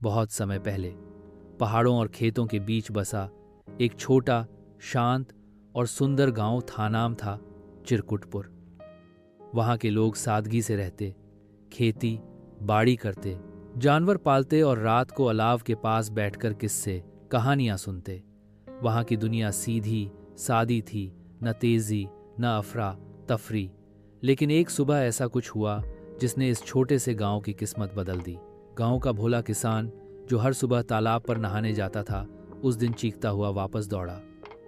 बहुत समय पहले पहाड़ों और खेतों के बीच बसा एक छोटा, शांत और सुंदर गांव था। नाम था चिरकुटपुर। वहां के लोग सादगी से रहते, खेती बाड़ी करते, जानवर पालते और रात को अलाव के पास बैठकर किस्से कहानियां सुनते। वहां की दुनिया सीधी सादी थी, न तेजी न अफरा तफरी। लेकिन एक सुबह ऐसा कुछ हुआ जिसने इस छोटे से गांव की किस्मत बदल दी। गांव का भोला किसान जो हर सुबह तालाब पर नहाने जाता था, उस दिन चीखता हुआ वापस दौड़ा।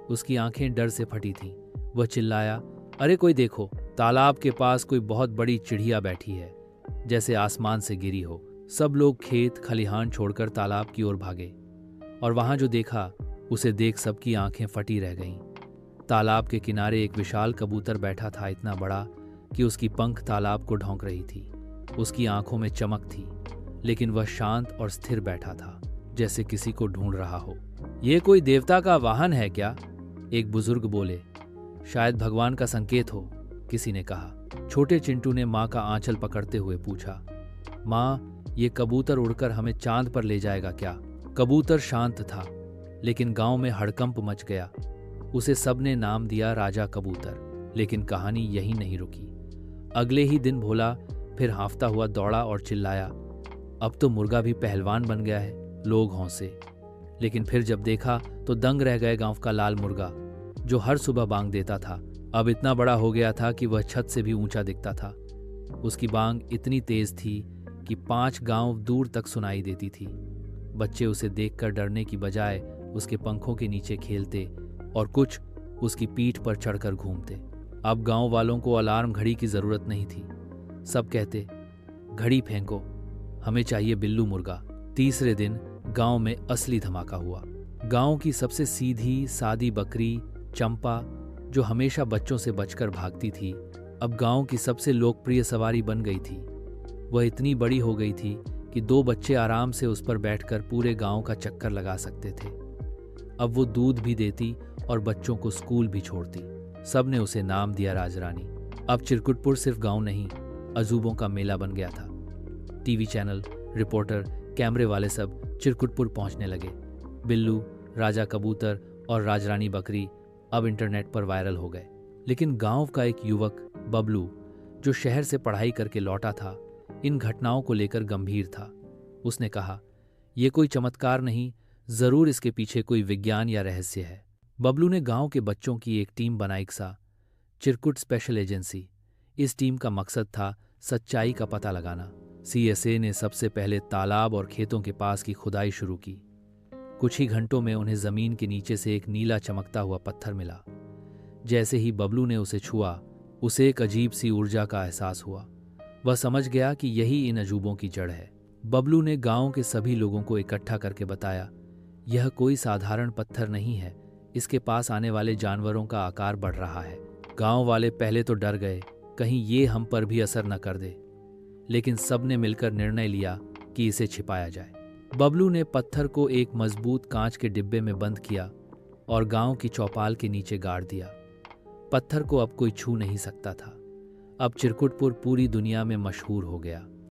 उसकी आंखें डर से फटी थीं। वह चिल्लाया, अरे कोई देखो, तालाब के पास कोई बहुत बड़ी चिड़िया बैठी है, जैसे आसमान से गिरी हो। सब लोग खेत खलिहान छोड़कर तालाब की ओर भागे और वहां जो देखा उसे देख सबकी आंखें फटी रह गईं। तालाब के किनारे एक विशाल कबूतर बैठा था, इतना बड़ा कि उसकी पंख तालाब को ढौंक रही थी। उसकी आंखों में चमक थी, लेकिन वह शांत और स्थिर बैठा था, जैसे किसी को ढूंढ रहा हो। यह कोई देवता का वाहन है क्या? एक बुजुर्ग बोले। शायद भगवान का संकेत हो, किसी ने कहा। छोटे चिंटू ने माँ का आंचल पकड़ते हुए पूछा, माँ, ये कबूतर उड़कर हमें चांद पर ले जाएगा क्या? कबूतर शांत था, लेकिन गांव में हड़कंप मच गया। उसे सबने नाम दिया राजा कबूतर। लेकिन कहानी यही नहीं रुकी। अगले ही दिन भोला फिर हांफता हुआ दौड़ा और चिल्लाया, अब तो मुर्गा भी पहलवान बन गया है। लोग हंसे, लेकिन फिर जब देखा तो दंग रह गए। गांव का लाल मुर्गा जो हर सुबह बांग देता था, अब इतना बड़ा हो गया था कि वह छत से भी ऊंचा दिखता था। उसकी बांग इतनी तेज थी कि 5 गांव दूर तक सुनाई देती थी। बच्चे उसे देखकर डरने की बजाय उसके पंखों के नीचे खेलते और कुछ उसकी पीठ पर चढ़कर घूमते। अब गांव वालों को अलार्म घड़ी की जरूरत नहीं थी। सब कहते, घड़ी फेंको, हमें चाहिए बिल्लू मुर्गा। तीसरे दिन गांव में असली धमाका हुआ। गांव की सबसे सीधी सादी बकरी चंपा, जो हमेशा बच्चों से बचकर भागती थी, अब गांव की सबसे लोकप्रिय सवारी बन गई थी। वह इतनी बड़ी हो गई थी कि 2 बच्चे आराम से उस पर बैठकर पूरे गांव का चक्कर लगा सकते थे। अब वो दूध भी देती और बच्चों को स्कूल भी छोड़ती। सबने उसे नाम दिया राजरानी। अब चिरकुटपुर सिर्फ गांव नहीं, अजूबों का मेला बन गया था। टीवी चैनल, रिपोर्टर, कैमरे वाले सब चिरकुटपुर पहुंचने लगे। बिल्लू, राजा कबूतर और राजरानी बकरी अब इंटरनेट पर वायरल हो गए। लेकिन गांव का एक युवक बबलू, जो शहर से पढ़ाई करके लौटा था, इन घटनाओं को लेकर गंभीर था। उसने कहा, यह कोई चमत्कार नहीं, जरूर इसके पीछे कोई विज्ञान या रहस्य है। बबलू ने गांव के बच्चों की एक टीम बनाई, चिरकुट स्पेशल एजेंसी। इस टीम का मकसद था सच्चाई का पता लगाना। CSA ने सबसे पहले तालाब और खेतों के पास की खुदाई शुरू की। कुछ ही घंटों में उन्हें जमीन के नीचे से एक नीला चमकता हुआ पत्थर मिला। जैसे ही बबलू ने उसे छुआ, उसे एक अजीब सी ऊर्जा का एहसास हुआ। वह समझ गया कि यही इन अजूबों की जड़ है। बबलू ने गांव के सभी लोगों को इकट्ठा करके बताया, यह कोई साधारण पत्थर नहीं है, इसके पास आने वाले जानवरों का आकार बढ़ रहा है। गांव वाले पहले तो डर गए, कहीं ये हम पर भी असर न कर दे, लेकिन सबने मिलकर निर्णय लिया कि इसे छिपाया जाए। बबलू ने पत्थर को एक मजबूत कांच के डिब्बे में बंद किया और गांव की चौपाल के नीचे गाड़ दिया। पत्थर को अब कोई छू नहीं सकता था। अब चिरकुटपुर पूरी दुनिया में मशहूर हो गया।